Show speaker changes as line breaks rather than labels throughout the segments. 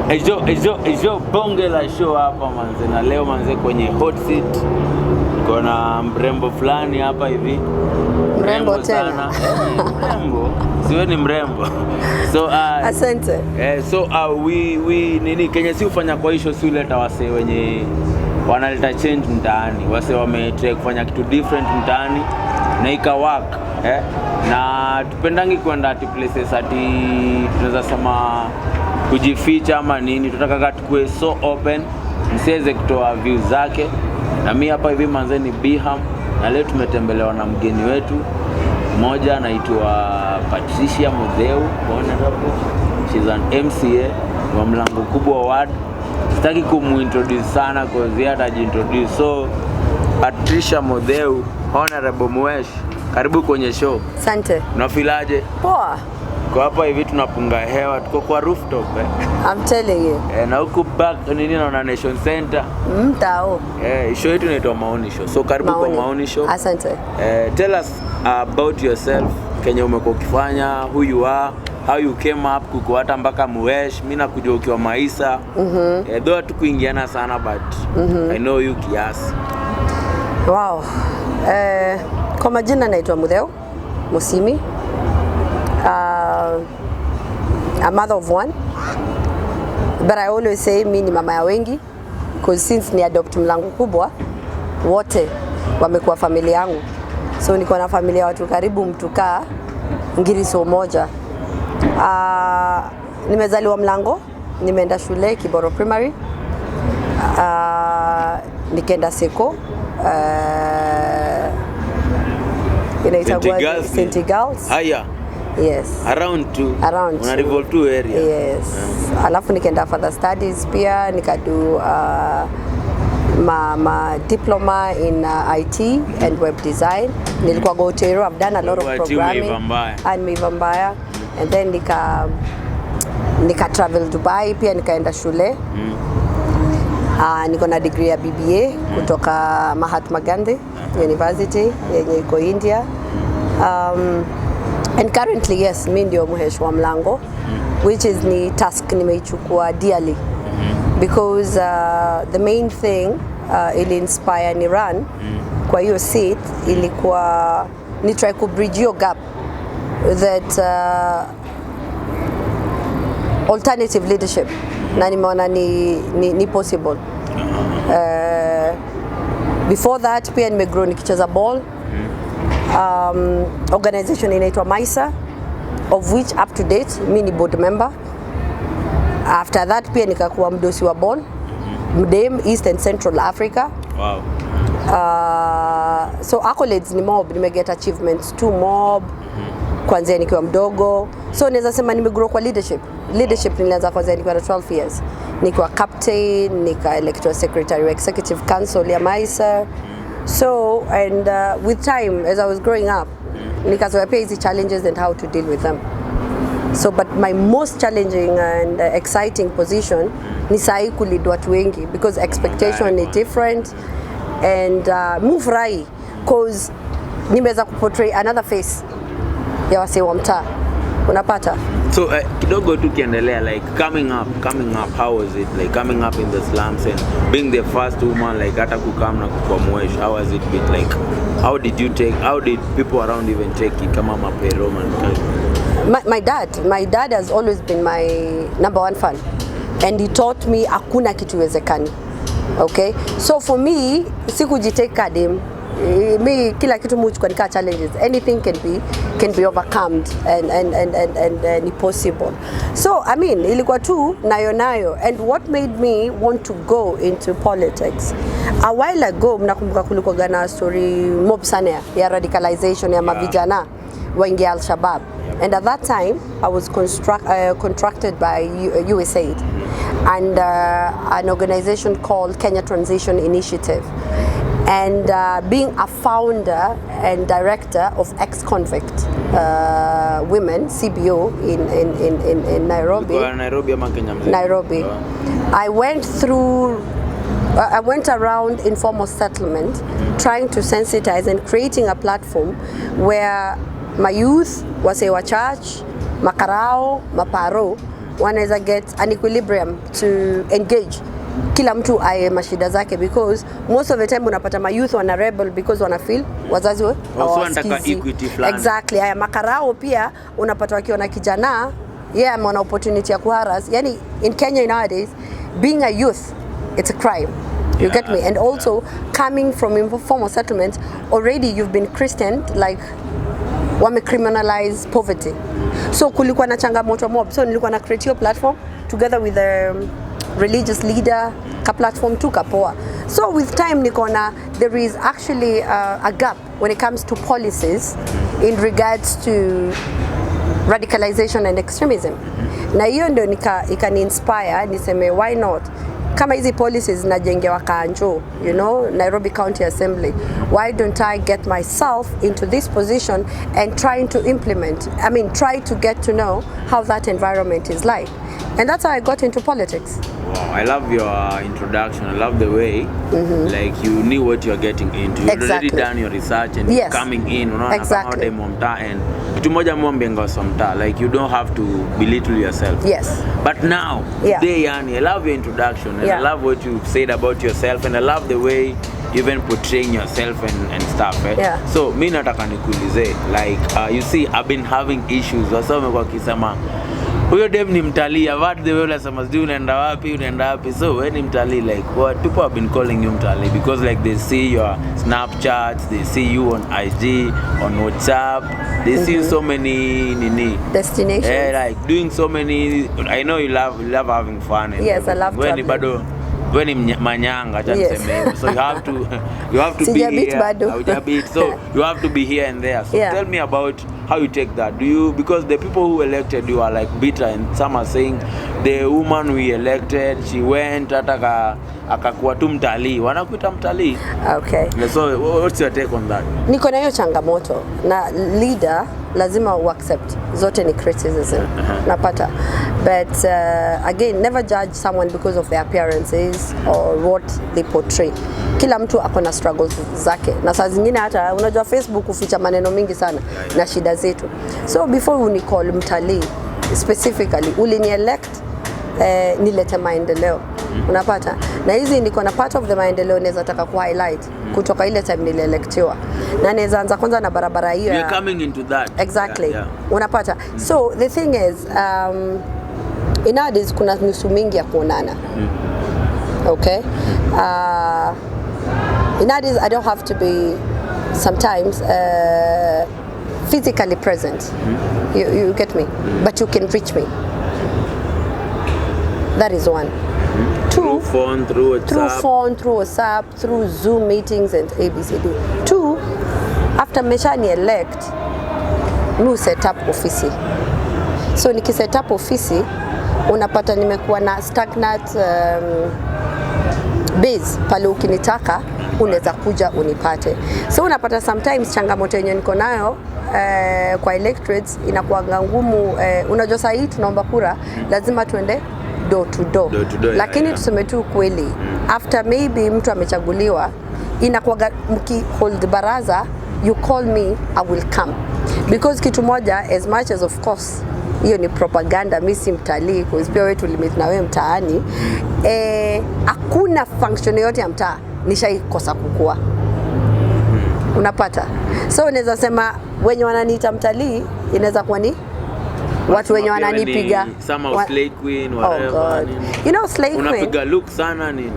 Hizo bonge la show hapa manze, na leo manze kwenye hot seat kuna mrembo fulani hapa hivi.
Mrembo sana.
Mrembo. Siwe ni mrembo. So
asante.
We nini Kenya si ufanya kwa hiyo si uleta wase wenye wanaleta change mtaani. Wase wametry kufanya kitu different mtaani na ikawaka. Na tupendangi kwenda ati places ati tunaweza sema kujificha ama nini. Tunataka tukue so open, msiweze kutoa views zake. Na mimi hapa hivi manze ni Biham, na leo tumetembelewa na mgeni wetu mmoja anaitwa Patriciah Mutheu. She's an MCA wa mlango kubwa wa ward. Sitaki kumuintroduce sana cause yeye atajiintroduce. So Patriciah Mutheu, Honorable Mwesh, karibu kwenye show.
Asante.
Unafilaje?
Poa.
Kwa hapa hivi tunapunga hewa, tuko kwa rooftop
I'm telling you.
Na huko back nini na Nation Center.
Mtao.
Show yetu inaitwa Maoni Show. So karibu kwa Maoni Show.
Asante.
Tell us about yourself, Kenya umekuwa ukifanya, who you are, how you came up kuko hata mpaka Mwesh. Mimi nakujua ukiwa Maisa. Though hatukuingiana sana but I know you kiasi.
Wow. Kwa majina naitwa Mutheu Musyimi. A mother of one, but I always say mimi ni mama ya wengi because since ni adopt mlango kubwa wote wamekuwa familia yangu, so niko na familia ya watu karibu mtukaa ngiriso moja. Nimezaliwa Mlango, nimeenda shule Kiboro Primary, nikaenda C.E.O, inaitwa St. Girls.
Haya.
Yes.
Around una revolve to area.
Yes. Alafu nikaenda further studies pia nikadu ma diploma in IT and web design. Nilikuwa Gotero, I've done a lot of programming. And Mivambaya. And then nika travel Dubai pia nikaenda shule. Niko na degree ya BBA kutoka Mahatma Gandhi University yenye iko India. And currently, yes, mimi ndio mhesh wa mlango, which is ni task nimeichukua dearly because the main thing ili inspire ni run kwa hiyo seat ilikuwa ni try to bridge your gap that alternative leadership na nimeona ni possible. Before that pia nimegrow nikicheza ball. Organization inaitwa MISA, of which up to date mimi ni board member. After that pia nikakuwa mdosi wa ball mdem East and Central Africa.
Wow.
So accolades ni mob, nimeget achievements too mob kwanza nikiwa mdogo. So naweza sema nimegrow kwa leadership nilianza kwanza nikiwa na 12 years, nikiwa captain, nika electoral secretary wa executive council ya MISA. So and with time as I was growing up nikazoea pia hizi challenges and how to deal with them. So but my most challenging and exciting position ni sahi kulead watu wengi because expectation is different and move rai cause nimeweza kuportray another face ya wase wa mtaa unapata. So
kidogo tu kiendelea like coming up how was it like coming up in the slums and being the first woman like hata kukam na kwa Mwesh, how was it been like, how did people around even take it kama mapero man?
My dad has always been my number one fan and he taught me hakuna kitu wezekani. Okay, so for me sikujiteka dem me kila kitu muchukua nika challenges, anything can be overcome and ni possible. So I mean ilikuwa tu nayo and what made me want to go into politics a while ago, mnakumbuka kulikuwa gana story mob sana ya radicalization ya mavijana waingia Al-Shabaab, and at that time I was contracted by USAID and an organization called Kenya Transition Initiative, and being a founder and director of ex-convict women C.E.O in Nairobi. Nairobi. I went around informal settlement trying to sensitize and creating a platform where my youth, wase wa church, makarao, maparo, wanaweza get an equilibrium to engage kila mtu aye mashida zake, because most of the time unapata ma youth wana rebel because wana feel wazazi
hawasikizi.
Exactly. Haya makarao pia unapata wakiona kijana ameona opportunity ya kuharas. Yani in Kenya nowadays being a youth it's a crime. You get me? And also coming from informal settlements, already you've been Christian, like wame criminalize poverty. So kulikuwa na changamoto mob. So nilikuwa na create your platform together with a religious leader, ka platform tu kapoa. So with time nikona there is actually a gap when it comes to policies in regards to radicalization and extremism. Na hiyo ndio ikani inspire niseme why not, kama hizi policies najengewa Kanjo, you know, Nairobi County Assembly, why don't I get myself into this position and trying to implement, try to get to know how that environment is like. And that's how I got into politics.
Wow, I love your introduction. I love the way like you knew what you're getting into. You've already done your research and you're coming in.
Exactly.
And like you don't have to belittle yourself.
Yes.
But now, today, Yani, I love your introduction and I love what you said about yourself, and I love the way you even portraying yourself and stuff. So, mi nataka nikuulize, like you see, I've been having issues. Wasome kwa kisema huyo dem ni mtalii, avad the way unasema sijui unaenda wapi. So when ni mtalii, like what people have been calling you mtalii because like they see your Snapchats, they see you on IG, on WhatsApp, they see so many
destinations.
Like doing so many. I know you love having fun.
Yes, I love traveling.
When manyanga so you have to be here. So you have to be here and there. So tell me about how you take that. Because the people who elected you are like bitter, and some are saying the woman we elected, she went akakuwa tu mtalii, wanakuita mtalii.
Okay.
So what's your take on that?
Niko na hiyo changamoto na leader lazima uaccept zote ni criticism. Napata. But again, never judge someone because of their appearances or what they portray. Kila mtu akona struggles zake. Na saa zingine hata unajua Facebook uficha maneno mingi sana na shida zetu. So before unicall mtalii specifically ulini elect nilete maendeleo. Unapata? Na hizi niko na part of the maendeleo naweza taka ku highlight kutoka ile time nilielectiwa. Na naweza anza kwanza na barabara hiyo.
You're coming into that.
Exactly. Unapata? So the thing is in nowadays kuna nusu mingi ya kuonana. Okay? In nowadays I don't have to be sometimes physically present. You get me? But you can reach me. That is one. Two,
through phone, through
WhatsApp, through Zoom meetings and ABCD. Two, after meshani elect, mi set up ofisi. So niki set up ofisi, unapata nimekuwa na stagnant base pale ukinitaka unaweza kuja unipate. So unapata sometimes changamoto yenye niko nayo kwa electorates inakuwa ngumu. Unajua saa hii tunaomba kura, lazima tuende door to door. Lakini tuseme tu kweli, after maybe mtu amechaguliwa, inakuwa mki hold baraza, you call me, I will come. Because kitu moja, as much as of course hiyo ni propaganda, mimi si mtalii, because pia wewe tulimit na wewe mtaani, hakuna function yote ya mtaa nishaikosa kukua. Unapata? So unaweza sema wenye wananiita mtalii inaweza kuwa ni watu wenye wananipiga
sama slay queen whatever.
Oh God. You know slay queen.
Unapiga look sana nini?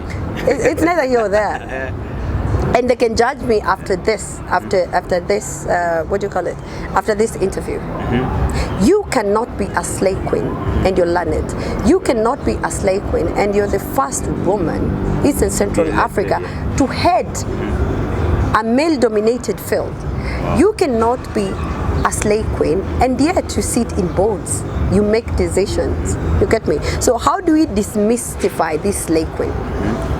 It's neither here or there. And they can judge me after this, after this, what do you call it? After this interview. You cannot be a slay queen and you're learned. You cannot be a slay queen and you're the first woman East and Central Africa to head a male-dominated field. You cannot be a slay queen and yet you sit in boards. You make decisions. You get me? So how do we demystify this slay queen?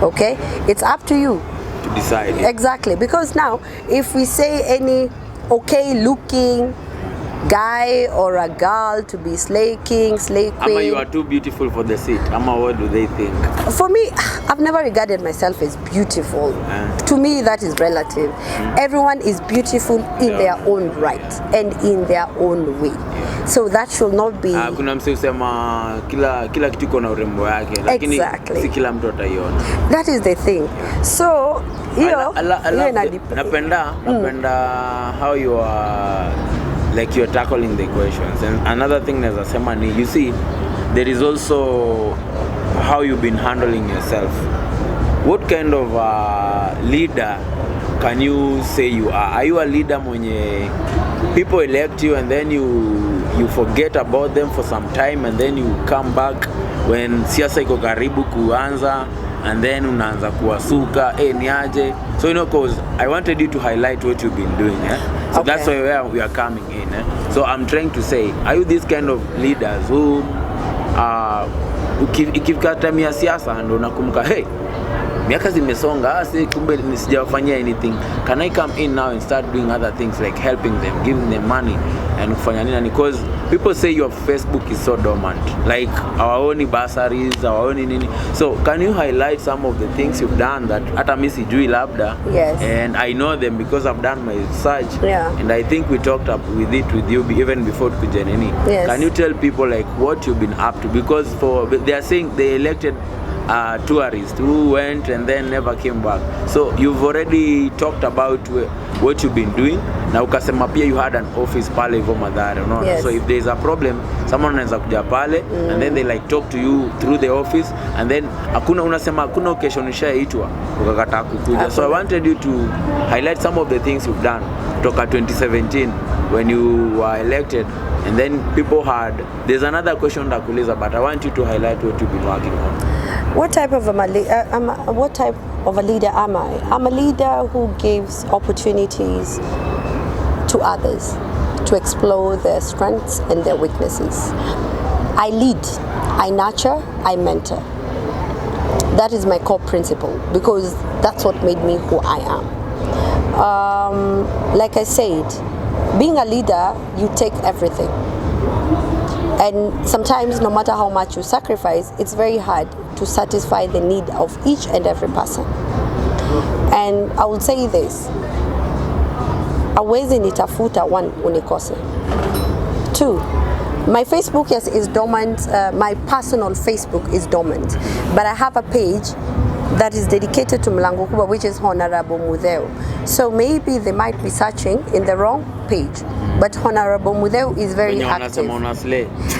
Okay? It's up to you.
To decide.
Exactly. Because now, if we say any okay looking, guy or a girl to be slay king, slay queen.
Ama you are too beautiful for the seat. Ama what do they think?
For me, I've never regarded myself as beautiful. To me, that is relative. Everyone is beautiful in their own right and in their own way. So that should not be.
Kuna mse usema kila kitu iko na urembo yake, lakini si kila mtu ataiona.
That is the thing. So
napenda how you are like you're tackling the questions. And another thing naweza sema ni, you see, there is also how you've been handling yourself. What kind of leader can you say you are? Are you a leader mwenye people elect you and then you forget about them for some time and then you come back when siasa iko karibu kuanza and then unaanza kuwasuka niaje? So cause I wanted you to highlight what you've been doing, so that's where we are coming in, So I'm trying to say, are you these kind of leaders who ikifika time ya siasa ndo nakumbuka, hey, miaka zimesonga, kumbe sijawafanyia anything, can I come in now and start doing other things like helping them, giving them money and kufanya nini? Because people say your Facebook is so dormant, like our own bursaries, our own nini. So can you highlight some of the things you've done that hata mimi sijui labda?
Yes.
And I know them because I've done my research.
Yeah.
And I think we talked up with you even before Kujeneni.
Yes.
Can you tell people like what you've been up to? Because they are saying they elected tourists who went and then never came back. So you've already talked about what you've been doing. Na ukasema pia you had an office pale hivyo Mathare, unaona?
Yes.
So if there's a problem, someone anaweza kuja pale and then they like talk to you through the office and then unasema hakuna occasion ushaitwa ukakataa kukuja. So I wanted you to highlight some of the things you've done toka 2017 when you were elected, and then people had, there's another question ndakuuliza, but I want you to highlight what you've been working on.
What type of a leader am I? I'm a leader who gives opportunities to others to explore their strengths and their weaknesses. I lead, I nurture, I mentor. That is my core principle because that's what made me who I am. Like I said, being a leader, you take everything. And sometimes, no matter how much you sacrifice, it's very hard to satisfy the need of each and every person. And I will say this, awezi nitafuta, one, unikose. Two, my Facebook, yes, is dormant. My personal Facebook is dormant, but I have a page that is dedicated to Mlango Kubwa, which is Honorable Mutheu. So maybe they might be searching in the wrong page, but Honorable Mutheu is very active.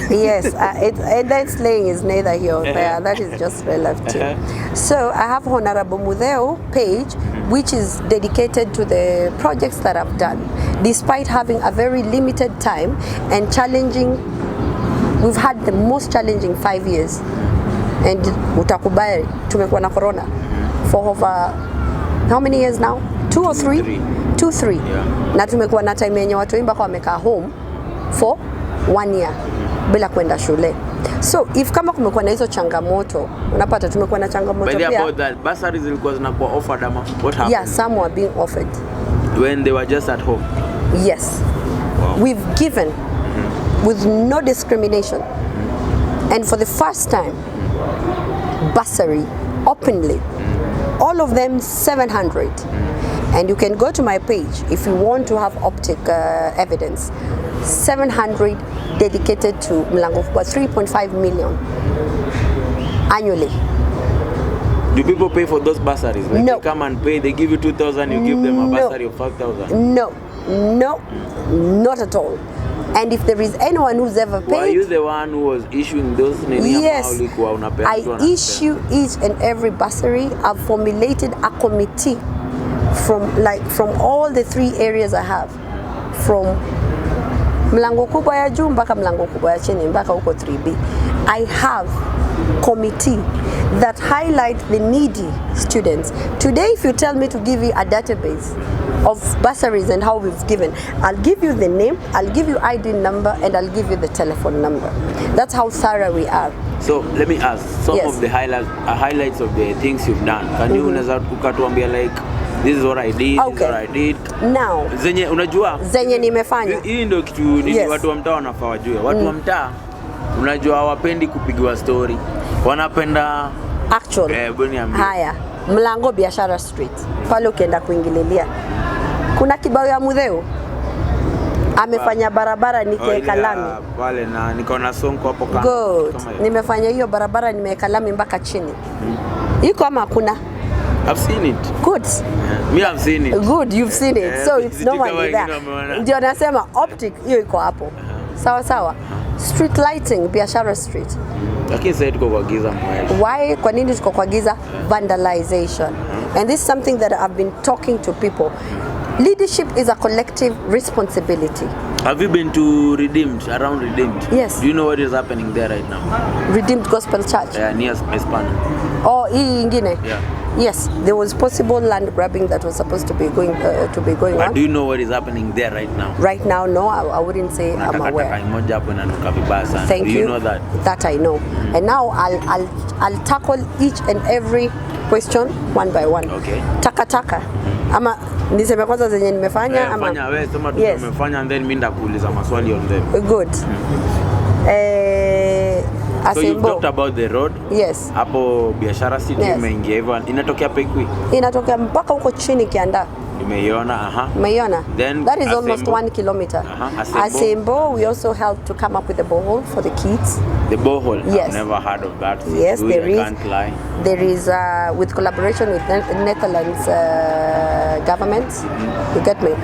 Yes, and that slaying is neither here or there. That is just relative. So I have Honorable Mutheu page, which is dedicated to the projects that I've done. Despite having a very limited time and challenging, we've had the most challenging 5 years. And utakubali tumekuwa na corona for over how many years now? 2 or 3? 2-3.
Yeah.
Na tumekuwa na time yenye watu wengi mpaka wamekaa home for 1 year bila kwenda shule. So if kama kumekuwa na hizo changamoto, unapata tumekuwa na changamoto pia.
But about that, bursaries zilikuwa zinakuwa offered ama what happened?
Yeah, some were being offered.
When they were just at home?
Yes.
Wow.
We've given with no discrimination. And for the first time, bursary openly, all of them 700. And you can go to my page if you want to have optic evidence. 700 dedicated to Mlango Kubwa, 3.5 million annually.
Do people pay for those bursaries? Like
No.
They come and pay, they give you 2,000, you give them a bursary of 5,000?
No, not at all. And if there is anyone who's ever paid...
Were you the one who was issuing those?
Yes, I issue each and every bursary. I've formulated a committee from all the 3 areas I have. From Mlango Kubwa ya juu mpaka Mlango Kubwa ya chini mpaka huko 3B. I have committee that highlight the needy students. Today, if you tell me to give you a database of bursaries and how we've given, I'll give you the name, I'll give you ID number, and I'll give you the telephone number. That's how thorough we are.
So let me ask some
Yes.
of the highlights of the things you've done. Can you ukatuambia like This is what I did.
Okay.
This is what I did.
Now.
Zenye unajua?
Zenye nimefanya.
Hii ndio kitu ni watu wa mtaa wanafaa wajue. Watu wa mtaa unajua hawapendi kupigiwa story. Wanapenda
actual. Haya, Mlango Biashara Street. Pale ukienda kuingililia. Kuna kibao ya Mutheu. Amefanya barabara nikiweka lami.
Pale na niko na sonko hapo kama.
Good. Nimefanya hiyo barabara nimeweka lami mpaka chini. Iko ama hakuna?
I've seen it.
Good.
Me I've seen it.
Good, you've seen it. So it's normally there. Ndio nasema optic hiyo iko hapo. Sawa sawa. Street lighting Biashara Street.
Lakini sasa tuko kwa giza mwewe.
Why? Kwa nini tuko kwa giza? Vandalization. And this is something that I've been talking to people. Leadership is a collective responsibility.
Have you been to Redeemed, around Redeemed?
Yes.
Do you know what is happening there right now?
Redeemed Gospel Church?
Yeah, near Espana.
Oh, hii ingine?
Yeah.
Yes, there was possible land grabbing that was supposed to be going on.
Do you know what is happening there right now?
Right now, no, I wouldn't say I'm aware. Thank you.
Do you know that?
That I know. And now I'll tackle each and every question one by one.
Okay.
Taka. Ama niseme kwanza zenye nimefanya ama
fanya wewe sema tu umefanya and then mimi ndakuuliza maswali on them.
Good.
So you talked about the road.
Yes.
Hapo Biashara City imeingia hivyo. Inatokea Pekwi.
Inatokea mpaka huko chini Kianda.
Nimeiona,
Umeiona?
Then
that is almost 1 kilometer. Asembo, we also helped to come up with a borehole for the kids.
The borehole?
Yes.
I've never heard of that.
Yes, there is.
I can't lie.
There is, with collaboration with Netherlands government. You get me?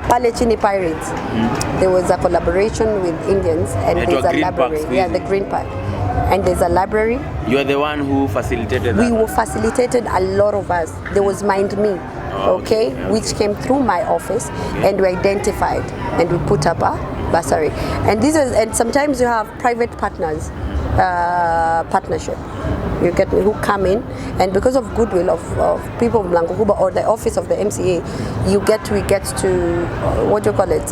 Pale chini Pirates. There was a collaboration with Indians and there's a library. Yeah, the Green Park. And there's a library.
You are the one who facilitated that?
We facilitated a lot of us. There was Mind Me. Okay, which came through my office, and we identified and we put up a bursary. And sometimes you have private partners, partnership. You get me, who come in, and because of goodwill of people of Mlango Kuba or the office of the MCA, we get to what do you call it,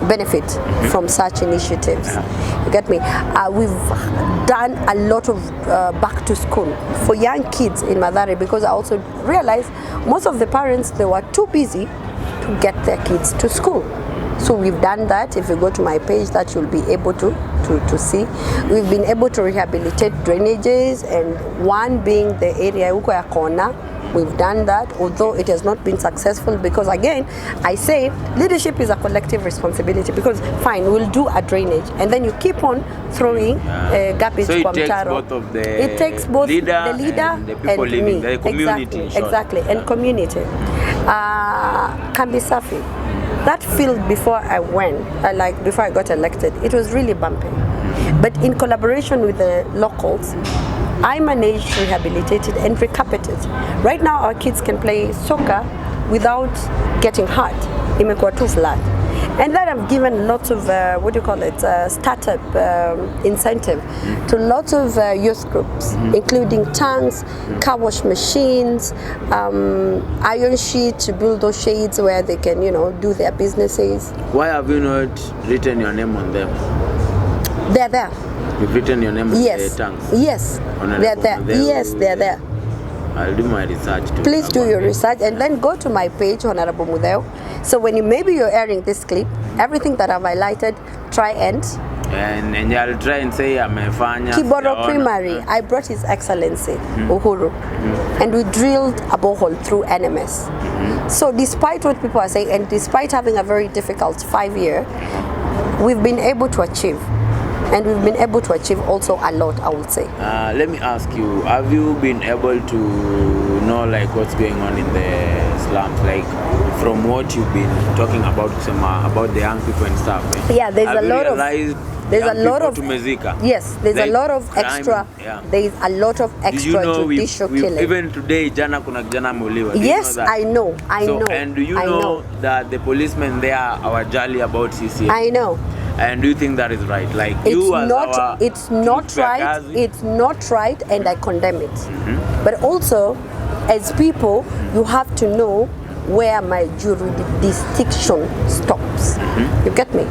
benefit from such initiatives. You get me? We've done a lot of back to school for young kids in Mathare, because I also realized most of the parents, they were too busy to get their kids to school. So we've done that. If you go to my page, that you'll be able to see. We've been able to rehabilitate drainages, and one being the area huko ya Kona. We've done that, although it has not been successful, because again, I say leadership is a collective responsibility, because fine, we'll do a drainage and then you keep on throwing garbage from Taro. It takes both the leader and the people living, the community. Exactly, and community. Kambi Safi. That field before I went, before I got elected, it was really bumpy. But in collaboration with the locals, I managed, rehabilitated and recarpeted. Right now our kids can play soccer without getting hurt. Imekuwa too flat. And that I've given lots of, startup incentive to lots of youth groups, including tanks, car wash machines, iron sheet to build those shades where they can, do their businesses.
Why have you not written your name on them?
They're there.
You've written your name on the tanks?
Yes, they're there. Yes, they're there.
I'll do my research too.
Please do your research and then go to my page, Honorable Mutheu. So when maybe you're airing this clip, everything that I've highlighted, try and
I'll try and say amefanya
Kiboro Primary. I brought His Excellency Uhuru, and we drilled a borehole through NMS. So despite what people are saying, and despite having a very difficult 5-year, we've been able to achieve. And we've been able to achieve also a lot, I would say.
Let me ask you, have you been able to know what's going on in the slums? From what you've been talking about the young people and stuff.
Yeah, there's a lot of extra.
Yeah.
There's a lot of extrajudicial killing.
Even today, jana kuna kijana ameuliwa.
Yes, I know.
And do you know that the policemen there are jolly about CCA?
I know.
And do you think that is right?
It's not right, and I condemn it. But also, as people, you have to know where my jurisdiction stops. You get me?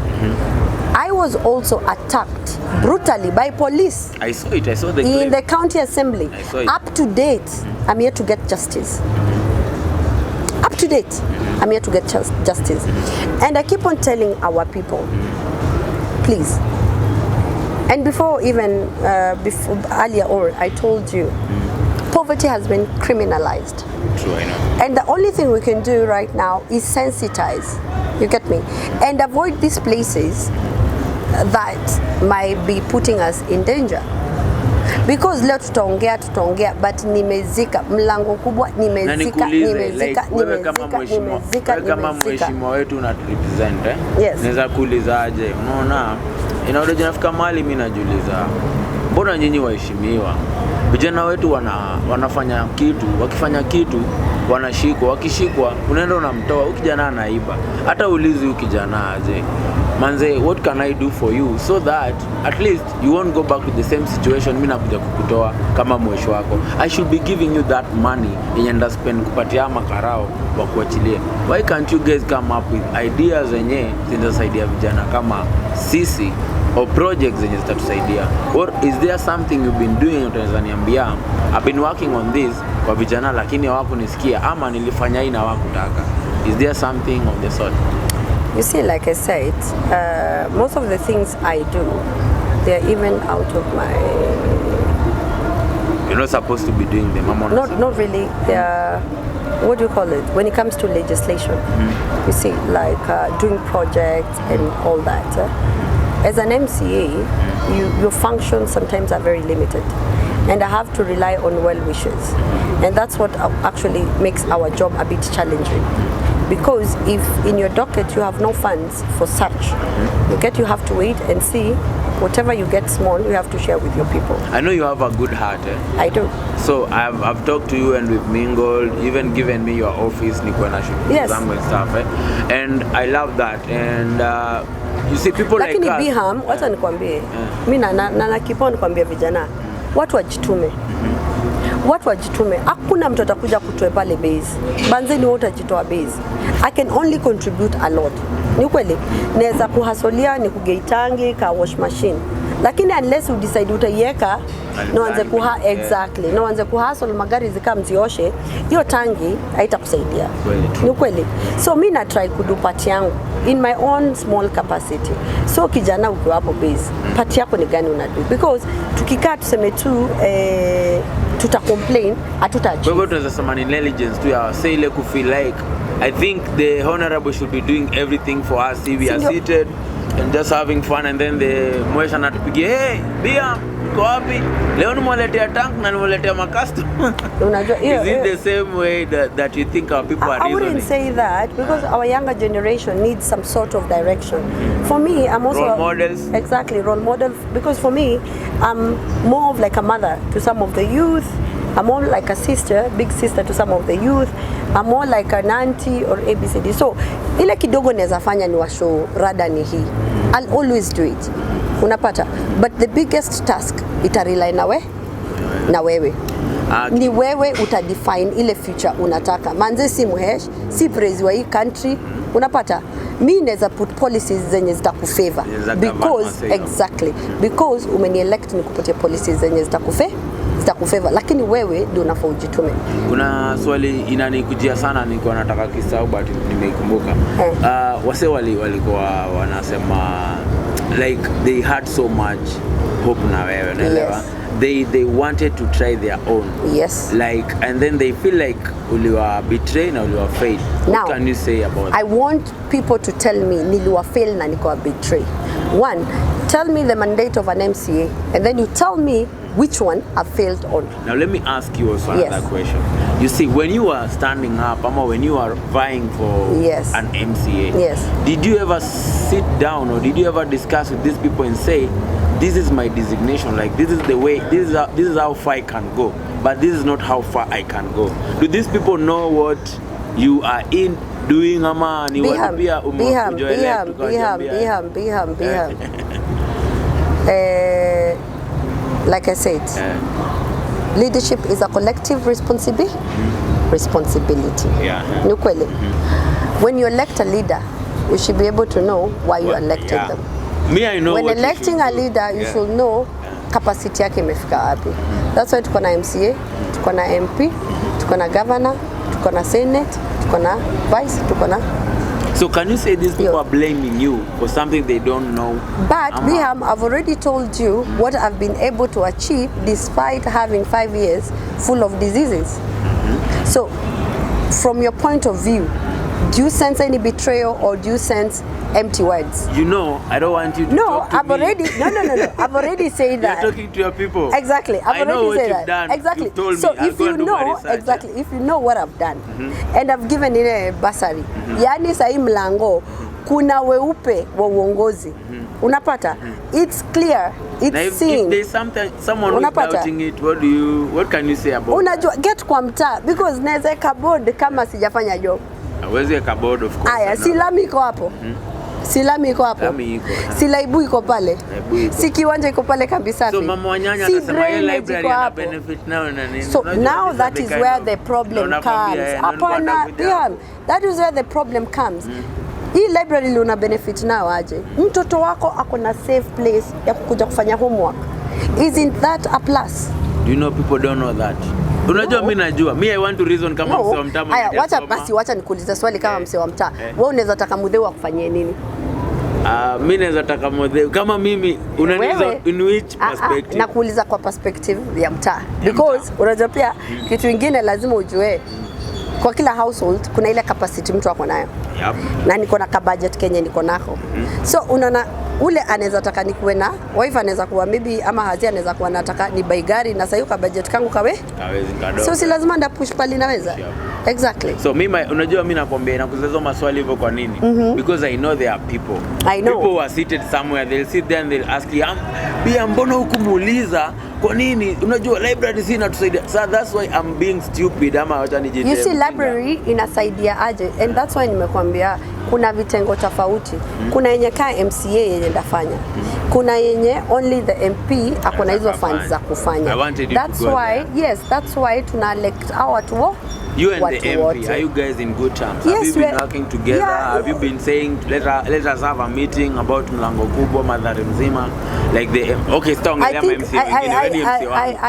I was also attacked brutally by police.
I saw it. I saw the clip. In
the county assembly.
I saw it.
Up to date, I'm here to get justice. to date, I'm here to get justice. And I keep on telling our people, please. And before even, earlier on, I told you, poverty has been criminalized.
True, I know.
And the only thing we can do right now is sensitize, you get me? And avoid these places that might be putting us in danger. Because leo tutaongea but nimezika mlango kubwa nimezika
kama mheshimiwa wetu una represent
Yes.
Naweza kuulizaje, unaona inaoje nafika mahali mimi najiuliza, mbona nyinyi waheshimiwa vijana wetu wanafanya kitu, wakifanya kitu wanashikwa, wakishikwa unaenda unamtoa ukijana anaiba, hata ulizi ukijana aje manze, what can I do for you so that at least you won't go back to the same situation mimi nakuja kukutoa kama mwisho wako. I should be giving you that money yenye nda spend kupatia makarao wa kuachilia. Why can't you guys come up with ideas zenye zinasaidia vijana kama sisi, or projects zenye zitatusaidia? Or is there something you've been doing utaweza niambia, I've been working on this kwa vijana lakini hawakunisikia, ama nilifanya hii na hawakutaka? Is there something of the sort?
You see, like I said, most of the things I do, they're even out of my...
You're not supposed to be doing them.
Not really. They're, what do you call it? When it comes to legislation, you see, like doing projects and all that. As an MCA, your functions sometimes are very limited. And I have to rely on well-wishers. And that's what actually makes our job a bit challenging. Because if in your docket you have no funds for such, you have to wait and see whatever you get small, you have to share with your people.
I know you have a good heart.
I do.
So I've talked to you and we've mingled, even given me your office,
yes.
and stuff. And I love that. And you see people like us.
Lakini Biham, wacha nikwambie, mimi na kipo nikwambie vijana, watu wajitume. Watu wajitume. Hakuna mtu atakuja kutoa pale base. Banzeni wote wajitoa base. I can only contribute a lot. Ni kweli. Naweza kuhasolia ni kugeitangi ka wash machine. Lakini unless you decide utaiweka na uanze exactly. Na uanze kuhasol magari zika mzioshe, hiyo tangi haitakusaidia. Ni kweli. So mimi na try kudu part yangu in my own small capacity. So kijana ukiwa hapo base, part yako ni gani unadu? Because tukikaa tuseme tu tuta complain hatutaachieve.
Wewe tunaweza sema ni negligence tu ya say ile ku feel like I think the honorable should be doing everything for us. See, we are seated and just having fun, and then the mwesha natupigia, hey Bia uko wapi leo, nimwaletea tank na nimwaletea customer.
Unajua
is it the same way that you think our people are reasoning?
I wouldn't say that, because our younger generation needs some sort of direction. For me, I'm also
role models.
Exactly, role model, because for me I'm more of like a mother to some of the youth. I'm more like a sister, big sister to some of the youth. I'm more like an auntie or ABCD. So, ile kidogo naweza fanya ni washo rada ni hii. I'll always do it. Unapata. But the biggest task itarely na wewe. Ni wewe utadefine ile future unataka. Manze si muhesh, si praise wa hii country. Unapata. Mi naweza put policies zenye zitakufavor. Because exactly. Because umenielect nikupatie policies zenye zitakufavor, lakini wewe ndio unafaa ujitume.
Kuna swali inanikujia sana, nilikuwa nataka kisahau but nimeikumbuka. Wase walikuwa wanasema like they had so much hope na wewe, unaelewa?
Yes.
They wanted to try their own.
Yes.
Like, and then they feel like uliwa betray na uliwa fail. What can you say about that?
I want people to tell me niliwa fail na nikawa betray. One, tell me the mandate of an MCA, and then you tell me which one I failed on.
Now let me ask you also another question. You see, when you are standing up, when you are vying for an MCA, did you ever sit down or did you ever discuss with these people and say, this is my designation, like this is the way, this is how far I can go, but this is not how far I can go? Do these people know what you are in doing? Ama ni watu pia
Biham. Like I said, leadership is a collective responsibility. Ni kweli. When you elect a leader, you should be able to know why you elected them.
Me, I know.
When electing a leader, you should know capacity yake imefika wapi. That's why tuko na MCA, tuko na MP, tuko na governor, tuko na senate, tuko na vice, tuko na.
So can you say these people are blaming you for something they don't know?
But Biham, I've already told you what I've been able to achieve despite having 5 years full of diseases. So from your point of view, do you sense any betrayal or do you sense empty words?
You know, I don't want you to talk to
I've
me.
already I've already said that.
You're talking to your people.
Exactly. I've already said that.
Done.
Exactly.
You've told
So
me. I'll
if you know exactly, if you know what I've done, and I've given it a bursary, yani sahi mlango kuna weupe wa uongozi. Unapata? It's clear. It's seen.
If there's someone who's doubting it, what can you say about
unajua, get kwa mtaa because naweza weka board kama sijafanya job.
Hawezi weka board of course.
Aya, si lami iko hapo. Si lami iko hapo. Si laibu iko pale. Si kiwanja iko pale kabisa.
So mama Wanyanya anasema ile library ina benefit nao na nini.
So now that is where the problem comes. Hapana, that is where the problem comes. Hii library una benefit nao aje? Mtoto wako ako na safe place ya kukuja kufanya homework. Isn't that a plus?
Do you know people don't know that? Unajua mimi najua. I want to reason kama msee wa mtaa.
Haya, wacha nikuulize swali kama msee wa mtaa. Wewe unaweza taka Mutheu akufanyie nini?
Mimi naweza taka Mutheu kama mimi unaniuliza in which perspective?
Nakuuliza kwa perspective ya mtaa. Because unajua pia kitu kingine lazima ujue kwa kila household kuna ile capacity mtu ako nayo. Na niko na budget Kenya niko nako. So unaona ule anaweza taka nikuwe na wife, anaweza kuwa maybe ama Hazi anaweza kuwa nataka ni buy gari na sasa hiyo budget kangu kawezi kadogo. So si lazima nda push pali naweza. Exactly.
So mimi unajua mimi nakwambia nakuuliza maswali hivyo kwa nini? Because I know there are people. People who are seated somewhere, they'll sit there and they'll ask you, pia mbona hukumuuliza kwa nini? Unajua library si inatusaidia. So that's why I'm being stupid ama wacha nijite.
You see library inasaidia aje, and that's why nimekwambia kuna vitengo tofauti. Kuna yenye kaa MCA yenye ndafanya. Kuna yenye only the MP akona hizo funds za kufanya. That's why tuna elect our to
you and the MP, are you guys in good terms?
Yes,
have you been working together? Have you been saying let us have a meeting about mlango kubwa madhari mzima like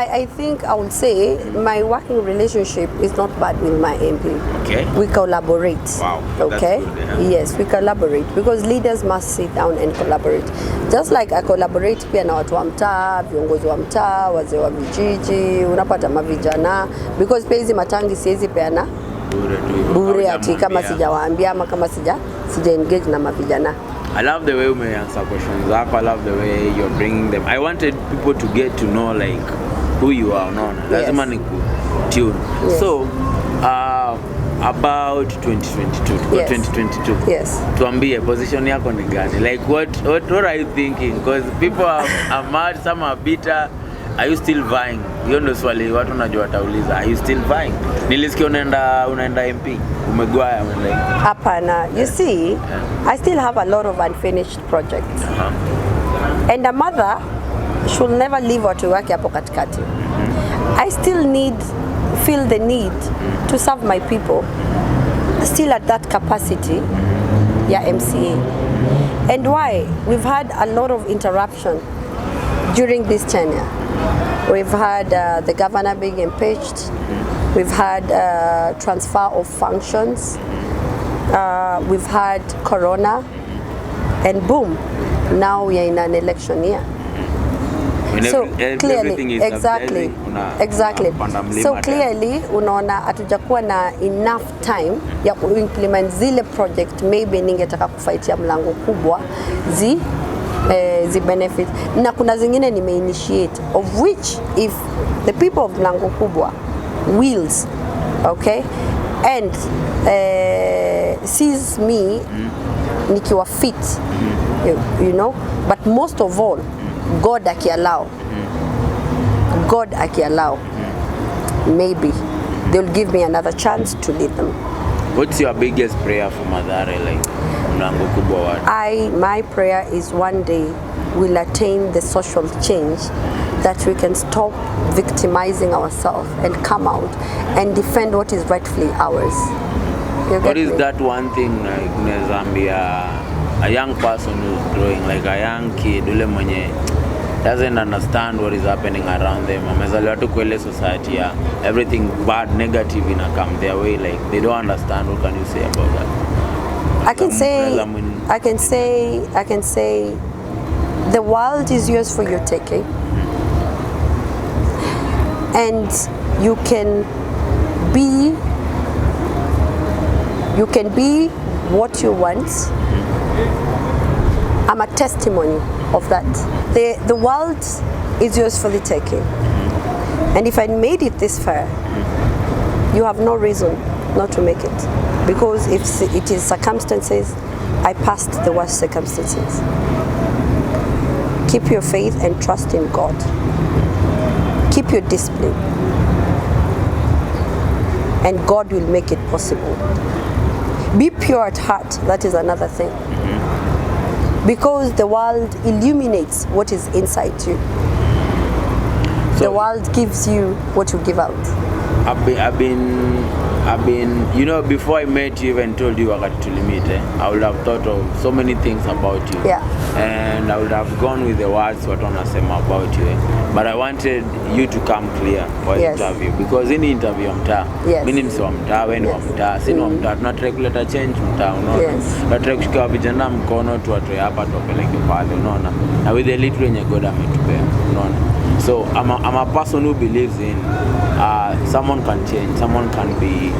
I think I would say my working relationship is not bad with my MP.
Okay.
We collaborate.
Wow.
Okay.
That's good,
Yes, we collaborate because leaders must sit down and collaborate. Just like I collaborate pia na watu wa mtaa, viongozi wa mtaa, wazee wa vijiji, unapata mavijana because pia hizi matangi siwezi peana bure ati kama sijawaambia ama kama sija engage na mavijana.
I love the way you answer questions. I love the way you're bringing them. I wanted people to get to know like who you are. Lazima nikutune. So about 2022.
Yes.
Tuambie position yako ni gani? Like what are you thinking? Because people are mad, some are bitter. Are you still vying? Hiyo ndio swali watu najua watauliza. Are you still vying? Nilisikia unaenda MP. Umegwaya unaenda.
Hapana. You see, I still have a lot of unfinished projects. And a mother should never leave watu wake hapo katikati. I still feel the need to serve my people still at that capacity ya MCA. And why? We've had a lot of interruption during this tenure. We've had the governor being impeached. We've had transfer of functions. We've had Corona. And boom, now we are in an election year. So clearly, exactly. So clearly, unaona hatujakuwa na enough time ya kuimplement zile project maybe ningetaka kufaitia mlango kubwa zi benefit. Na kuna zingine nime-initiate of which if the people of mlango kubwa wills, okay, and sees me nikiwa fit, you know, but most of all God akiallow, maybe they'll give me another chance to lead them.
What's your biggest prayer for Mathare, like mlango kubwa watu?
My prayer is one day we'll attain the social change that we can stop victimizing ourselves and come out and defend what is rightfully ours.
What is that one thing like Zambia, a young person who's growing, like a young kid, ule mwenye doesn't understand what is happening around them. Wamezaliwa tu kwa ile society ya everything bad, negative ina come their way, like they don't understand. What can you say about that?
I can say the world is yours for your taking, and you can be what you want. I'm a testimony of that. The world is yours for the taking, and if I made it this far, you have no reason not to make it, because if it is circumstances, I passed the worst circumstances. Keep your faith and trust in God. Keep your discipline, and God will make it possible. Be pure at heart. That is another thing, because the world illuminates what is inside you. So the world gives you what you give out.
I've been, you know, before I met you, even told you wakati tulimite, I would have thought of so many things about you.
Yeah.
And I would have gone with the words what wanasema about you. But I wanted you to come clear for interview, because in interview mtaa, mimi ni mswa mtaa, wewe ni wa mtaa, sisi ni wa mtaa, tunataka kuleta change mtaa, unaona. Tunataka kushika vijana mkono tuwatoe hapa tupeleke pale, unaona. Na with the little yenye God ametupea, unaona. So I'm a person who believes in someone can change, someone can be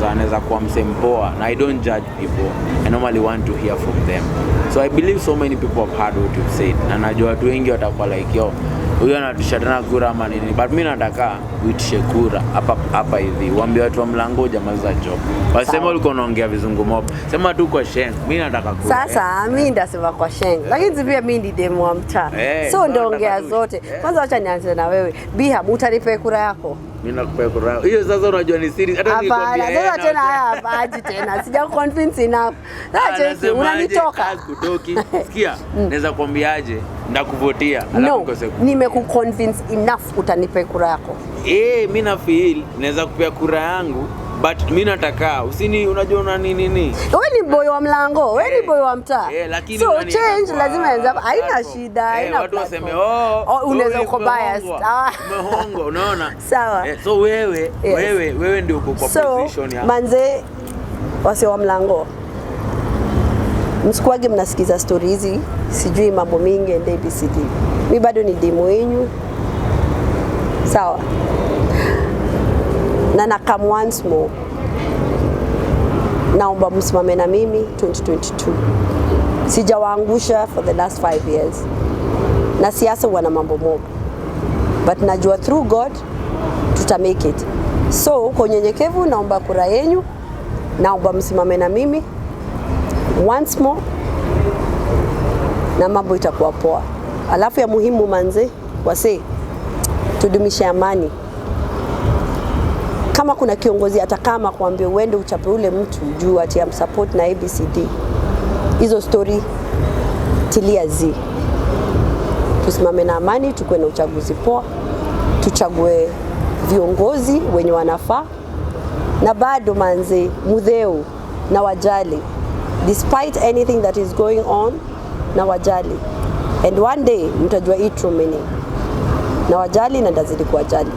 anaweza kuwa msempoa, and I don't judge people. I normally want to hear from them. So I believe so many people have heard what you've said, na najua watu wengi watakuwa like yo, huyo anatushatana kura ama nini, but mimi nataka uitishe kura hapa hivi, waambie watu wa mlango jamaliza job. Wasema ulikuwa unaongea vizungu mob, sema tu kwa Sheng, mimi nataka kura.
Sasa mimi ndasema kwa Sheng, lakini pia mimi ndi demo wa mtaa, so ndaongea zote. Kwanza acha nianze na wewe Biham, utanipe kura yako?
Mimi nakupea kura yako. Hiyo sasa unajua ni siri, hata nikwambia
sasa tena hapa aje tena, sija convince enough. Acha unanitoka
kutoki. Sikia, naweza kuambiaje, ndakuvotia
alafu ukose. Nimekuconvince enough utanipe kura yako.
Mimi na feel naweza kupea kura yangu, but mimi nataka usini, unajua una nini.
Wewe ni boy wa mlango, wewe ni boy wa mtaa.
Lakini
so change lazima enza, haina shida, haina
watu waseme
unaweza uko biased.
Umehongo, unaona?
Sawa.
So wewe ndio uko kwa position ya.
Manze wase wa mlango, msikuage mnasikiza stories hizi, sijui mambo mingi and ABCD. Mimi bado ni demo wenyu. Sawa. Na come once more, naomba msimame na mimi 2022. Sijawaangusha for the last 5 years, na siasa wana mambo mob, but najua through God tuta make it. So kwa unyenyekevu naomba kura yenu, naomba msimame na mimi once more, na mambo itakuwa poa. Alafu ya muhimu manze, wase tudumishe amani. Kama kuna kiongozi atakama kuambia uende uchape ule mtu juu ati support na ABCD, hizo story tilia zi. Tusimame na amani, tukue na uchaguzi poa, tuchague viongozi wenye wanafaa, na bado manze Mutheu na wajali, despite anything that is going on, na wajali, and one day mtajua true meaning. Na wajali na ndazidi kuwajali.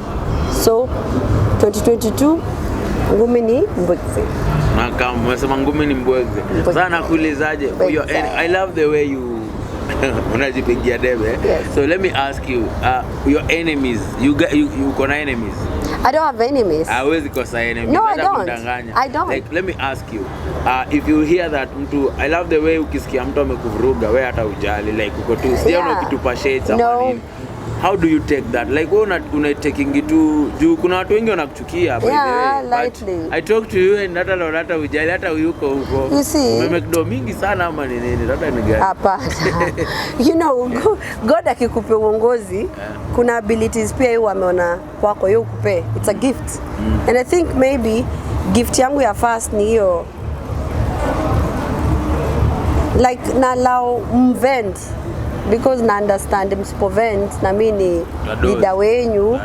So 2022 ngumi ni mbwekze.
Na kama umesema ngumi ni mbwekze, sasa nakuulizaje? I love the way you unajipigia debe. So let me ask you, your enemies, you got enemies?
I don't have enemies.
Hawezi kosa enemies.
No, I don't.
Like, let me ask you, if you hear that mtu, I love the way ukisikia mtu amekuvuruga wewe hata ujali, like uko tu sio ukitupa shades ama nini. How do you take that? Like una taking it juu kuna watu wengi wanakuchukia by the way.
Lightly.
I talk to you and hata ujali hata yuko huko.
You see,
umemekdo mingi sana ama nini hata ni gani?
Hapa. You know, God akikupe uongozi, kuna abilities pia yeye ameona kwako yeye ukupe. It's a gift. And I think maybe gift yangu ya first ni hiyo, like na lao mvent, because na understand msipovent na mimi ni leader wenyu.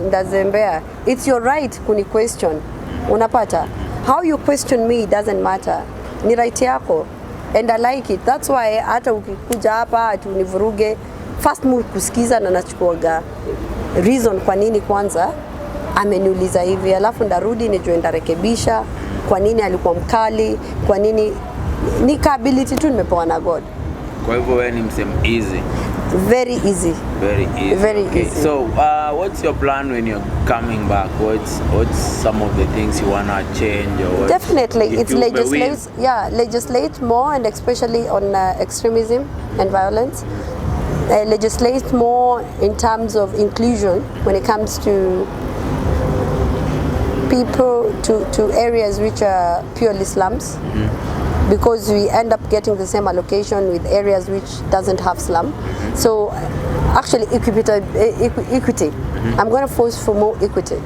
Ndazembea. It's your right kuni question. Unapata? How you question me doesn't matter. Ni right yako. and I like it. That's why hata ukikuja hapa atunivuruge first move kusikiza na nachukuaga reason kwa nini kwanza ameniuliza hivi, alafu ndarudi nijue ndarekebisha kwa nini alikuwa mkali, kwa nini ni ability tu nimepewa na God.
Kwa hivyo wewe ni msem easy.
Very easy.
Very easy.
Very
okay.
easy.
So, what's your plan when you're coming back? What's some of the things you wanna change or what?
Definitely, it's legislate more, and especially on extremism and violence. Legislate more in terms of inclusion when it comes to people to areas which are purely slums. Because we end up getting the same allocation with areas which doesn't have slum. So actually equity. I'm going to force for more equity.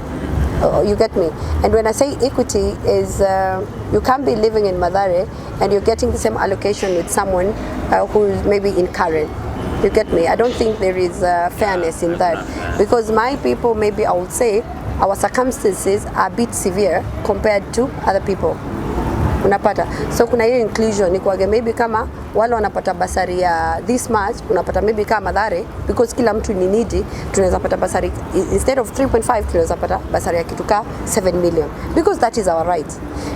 You get me? And when I say equity is you can't be living in Mathare and you're getting the same allocation with someone who is maybe in Karen. You get me? I don't think there is fairness in that, because my people, maybe I would say our circumstances are a bit severe compared to other people. Unapata, so kuna hiyo inclusion ni kwa maybe kama wale wanapata basari ya this much, unapata maybe kama Mathare, because kila mtu ni needy, tunaweza pata basari instead of 3.5 tunaweza pata basari ya kitu ka 7 million, because that is our right.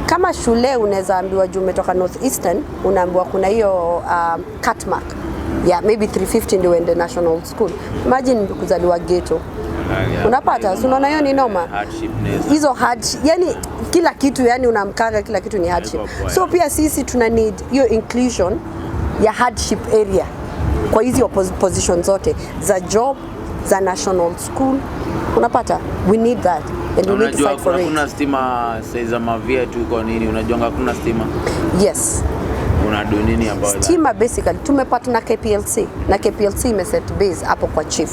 Kama shule unaweza ambiwa juu umetoka Northeastern, unaambiwa kuna hiyo cut mark, yeah, maybe 350 ndio uende national school. Imagine kuzaliwa ghetto. Unapata, unaona hiyo ni noma. Hizo yani kila kitu, yani unamkaga kila kitu ni hardship. So pia sisi tuna need hiyo inclusion ya hardship area kwa hizi position zote za job, za national school. Unapata, we need that and we need to fight for it.
Kuna stima saiza mavia tu kwa nini? Unajua hakuna stima?
Yes.
Unadu nini about
stima? Basically tumepata na KPLC, na KPLC imeset base hapo kwa chief.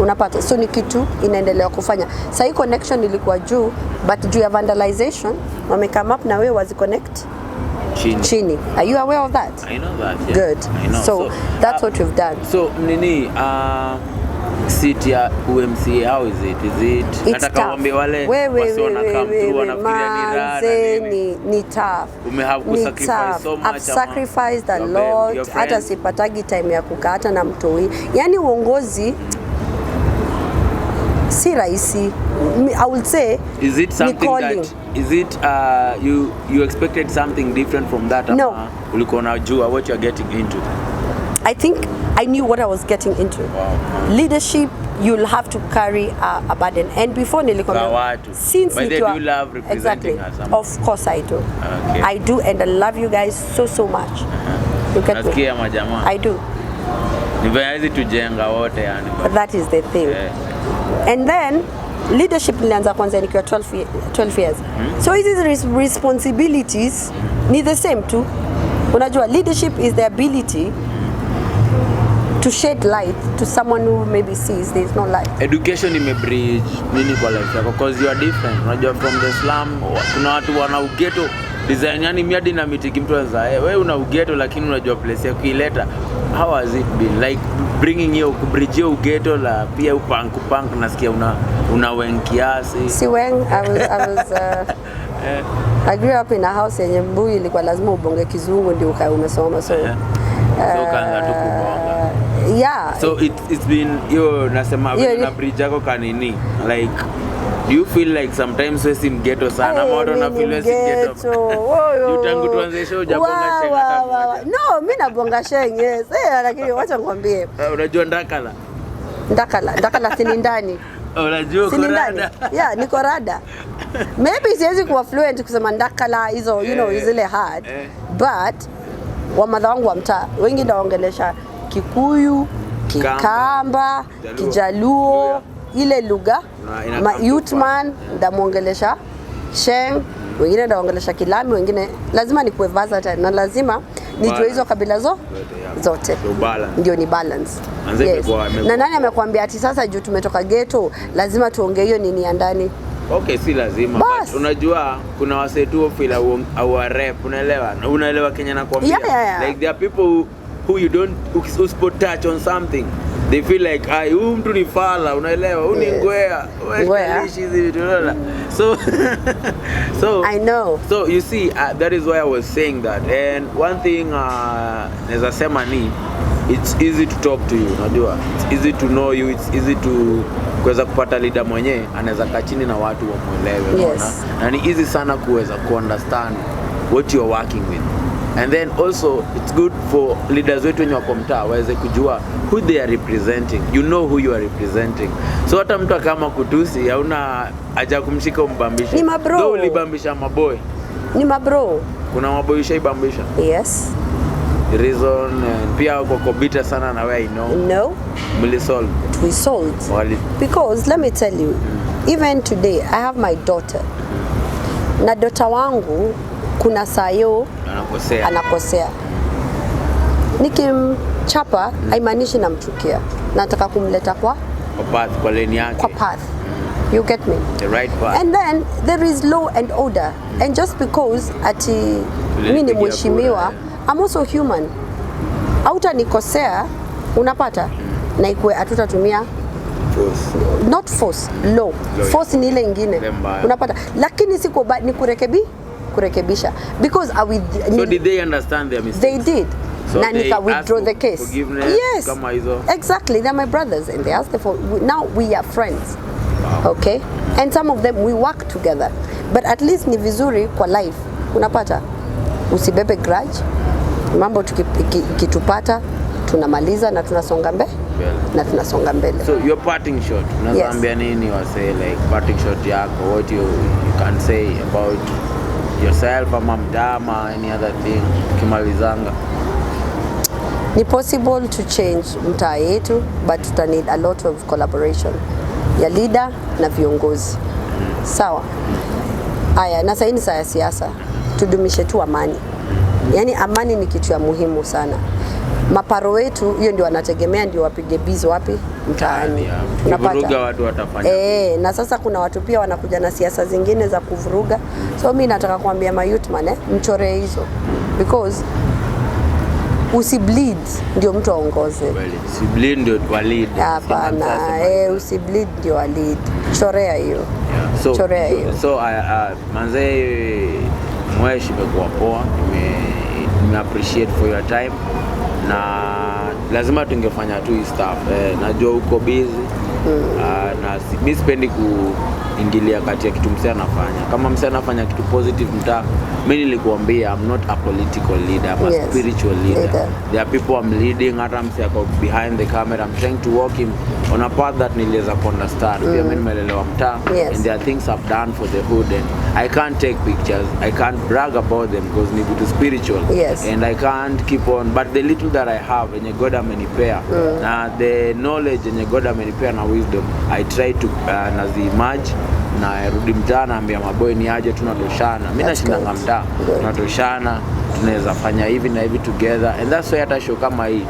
Unapata, so ni kitu inaendelea kufanya. Sasa hii connection ilikuwa juu, but juu ya vandalization wame come up na wewe wazi connect chini. Are you aware of that?
I know that. Yeah.
Good.
I know.
So that's what we've done.
So nini city ya MCA, how is it? Nataka kuambia wale wasiona come through wanafikiria
ni tough.
Have to sacrifice so much.
I've sacrificed a lot. Hata sipatagi time ya kukata na mtoi. Yani uongozi si rahisi. I would say,
is it something that you expected something different from that?
No.
Ulikuwa unajua what you're getting into?
I think I knew what I was getting into.
Wow.
Leadership, you'll have to carry a burden. And before nilikwambia, since
do you love representing
exactly,
us?
of course I do.
Okay.
I do, and I love you guys so much. Look at me. I do. That is the thing. Yeah. And then leadership nilianza kwanza nikiwa 12 years. So hizi responsibilities ni the same tu. Unajua, leadership is the ability to shed light to someone who maybe sees there is no light.
Education imebridge nini kwa life yako, because you are different. Unajua, from the slum kuna watu wana ugeto design, yani miadi na mitiki mtu anza wewe una ugeto lakini unajua place ya kuileta. How has it been like bringing you kubridge ugeto la pia upang nasikia una wen kiasi?
Si wen, I grew up in a house yenye mbuyu ilikuwa lazima ubonge kizungu ndio ukae umesoma, so
kaanza tu kubonga.
Yeah.
So it's been nasema na bridge yako kanini, like do you feel like sometimes wewe si mgeto sana ama watu na feel wewe si mgeto? You tangu tuanze show hujabonga shenga.
No, mimi nabonga shenga, yes. Lakini wacha nikwambie.
Unajua ndakala
si ndani.
Unajua uko rada?
Yeah, niko rada. Maybe siwezi kuwa fluent kusema ndakala hizo, you know, zile hard. But wamadha wangu wa mtaa wengi ndaongelesha Kikuyu, Kikamba, Kijaluo, ile lugha, youthman ndamuongelesha Sheng, wengine ndaongelesha Kilami, wengine lazima nikuwe versatile na lazima nijue hizo kabila zote. Ndio ni balance. Yes. Na nani amekwambia ati sasa juu tumetoka ghetto lazima tuongee hiyo nini ya ndani?
Okay, si lazima. But unajua kuna wase tu feel au rap, unaelewa Kenya nakwambia.
Yeah.
Like there are people who you don't who spot touch on something they feel like huyu mtu ni fala, unaelewa, huyu ni ngwea, wewe hizi vitu unaona. So
I know.
So you see, that is why I was saying that. And one thing naweza sema ni it's easy to talk to you, unajua, it's easy to know you, it's easy to kuweza kupata leader mwenyewe anaweza kaa chini na watu wamuelewe.
Yes.
Na ni easy sana kuweza understand what you are working with. And then also it's good for leaders wetu wenye wako mtaa waweze kujua who they are representing. You know who you are representing. So hata mtu kama kutusi hauna haja kumshika umbambisha.
Ni mabro.
Ndio ulibambisha maboy.
Ni mabro.
Kuna maboy ushaibambisha?
Yes.
The reason pia uko bitter sana na wewe, I know.
No.
Muli solve.
We sold. Because let me tell you, even today I have my daughter. Na daughter wangu kuna C.E.O anakosea. Nikimchapa haimaanishi namchukia. Nataka kumleta kwa
path, kwa lane yake.
Kwa path. You get me?
The right path.
And then there is law and order. And just because ati mimi ni mheshimiwa, I'm also human. Hauta nikosea, unapata? Na ikue hatutatumia
force.
Not force, law. Force ni ile ingine. Unapata? Lakini siko ni kurekebisha. Because
so did they understand their mistakes?
They did.
So
na nika withdraw the case. Yes.
Kama hizo.
Exactly. They're my brothers and they asked for. Now we are friends. Wow. Okay? And some of them we work together. But at least ni vizuri kwa life. Unapata? Usibebe grudge. Mambo tukitupata tunamaliza na tunasonga mbele. Na tunasonga mbele.
So your parting shot, unaambia nini wase, like parting shot yako, what you can say about yourself ama mtama, any other thing kimalizanga?
Ni possible to change mtaa yetu, but tuta need a lot of collaboration ya leader na viongozi. Sawa. Aya, na sasa ni saa ya siasa. Tudumishe tu amani. Yani amani ni kitu ya muhimu sana. Maparo wetu hiyo ndio wanategemea, ndio wapige bizo wapi mtaani.
Unapata watu watafanya.
Na sasa kuna watu pia wanakuja na siasa zingine za kuvuruga. So mimi nataka kuambia my youth man, mchore hizo. Because usibleed ndio mtu aongoze.
Usibleed ndio lead.
Hapana, usibleed ndio lead. Chorea hiyo.
So
chorea hiyo.
So manze mweshi imekuwa poa. Nime appreciate for your time. Na lazima tungefanya tu hii stuff. Najua uko busy. Na mimi sipendi kuingilia kati ya kitu msee anafanya. Kama msee anafanya kitu positive mtaa, mimi nilikuambia I'm not a political leader, I'm a spiritual leader. There are people I'm leading, hata msee ako behind the camera, I'm trying to walk him on a path that niliweza understand. Pia mimi nimelelewa mtaa, and there are things I've done for the hood, and I can't take pictures, I can't brag about them because ni vitu spiritual. And I can't keep on, but the little that I have yenye God amenipea, na the knowledge yenye God amenipea na wisdom, I try to nazimerge na rudi mtaa, naambia maboy ni aje tunatoshana. Mimi nashindanga mtaa, tunatoshana, tunaweza fanya hivi na hivi together, and that's why hata show kama hii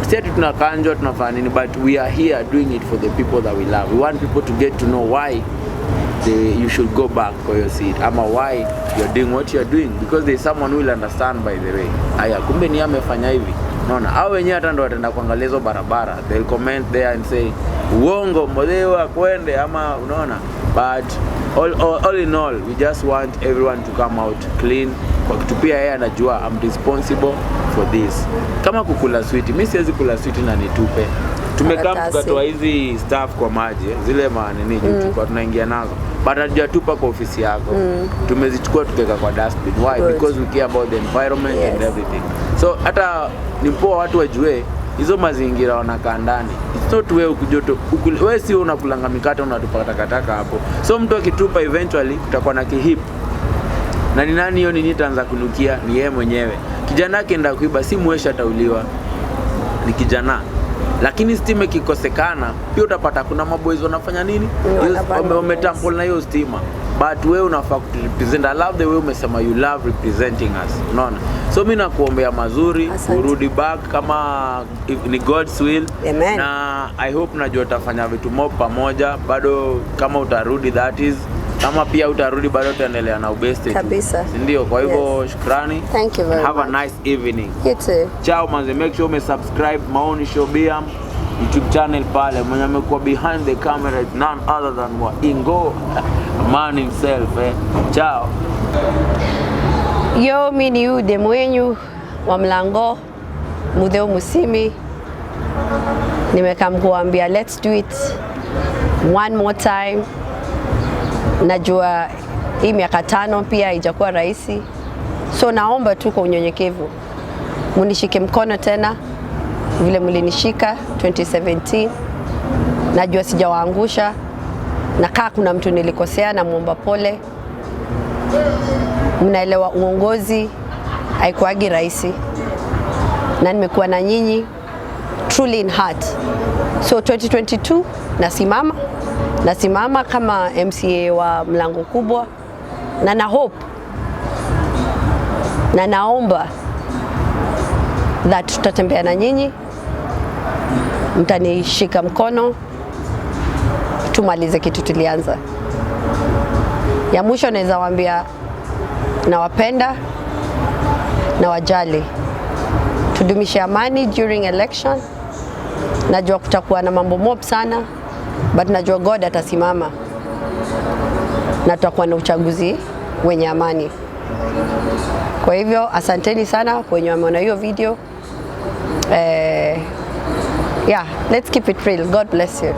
sisi tunakanjwa tunafanya nini, but we are here doing it for the people that we love. We want people to get to know why you should go back for your seat, ama why you're doing what you're doing, because there's someone who will understand. By the way, aya kumbe ni amefanya hivi, unaona, hao wenyewe hata ndio wataenda kuangalia hizo barabara, they'll comment there and say uongo Mutheu akwende, ama unaona. But all in all, we just want everyone to come out clean. Kwa kitu pia yeye anajua I'm responsible for this. Kama kukula sweet, mimi siwezi kula sweet na nitupe. Tumekaa tukatoa hizi stuff kwa maji, zile manini tulikuwa tunaingia nazo, but hatujatupa kwa ofisi yako. Tumezichukua tukaweka kwa dustbin. Why? Because we care about the environment and everything. So hata ni poa watu wajue hizo mazingira wanakaa ndani. It's not wewe ukujoto, wewe si unakulanga mikate unatupa takataka hapo. So mtu akitupa eventually kutakuwa na kihip. Na ni nani hiyo nini itaanza kunukia? Ni yeye mwenyewe. Kijana akienda kuiba si mwesha atauliwa, ni kijana. Lakini stima kikosekana, pia utapata kuna maboys wanafanya nini? Wametample na hiyo stima. But wewe unafaa kurepresent. I love the way umesema you love representing us. Unaona? So mimi nakuombea mazuri, urudi back kama ni God's will.
Amen.
Na I hope najua utafanya vitu mob pamoja. Bado kama utarudi, that is, kama pia utarudi bado utaendelea na ubeste
kabisa.
Ndio, kwa hivyo shukrani.
Thank you very much.
Have a nice evening.
You too.
Ciao manze, make sure you subscribe Maoni Show Biam. YouTube channel pale. Mwenye amekuwa behind the camera is none other than Ingo, man himself. Ciao.
Yo, mimi ni ude mwenyu wa Mlango, Mutheu Musyimi. Nimekam kuambia let's do it one more time. Najua hii miaka 5 pia haijakuwa rahisi. So naomba tu kwa unyenyekevu munishike mkono tena vile mlinishika 2017. Najua sijawaangusha, na kaa kuna mtu nilikosea na muomba pole. Mnaelewa uongozi haikuagi rahisi, na nimekuwa na nyinyi truly in heart. So 2022 nasimama kama MCA wa Mlango Kubwa, na na hope na naomba that tutatembea na nyinyi, mtanishika mkono tumalize kitu tulianza. Ya mwisho naweza waambia nawapenda na wajali, tudumishe amani during election. Najua kutakuwa na mambo mob sana, but najua God atasimama na tutakuwa na uchaguzi wenye amani. Kwa hivyo asanteni sana kwenye wameona hiyo video. Yeah, let's keep it real. God bless you.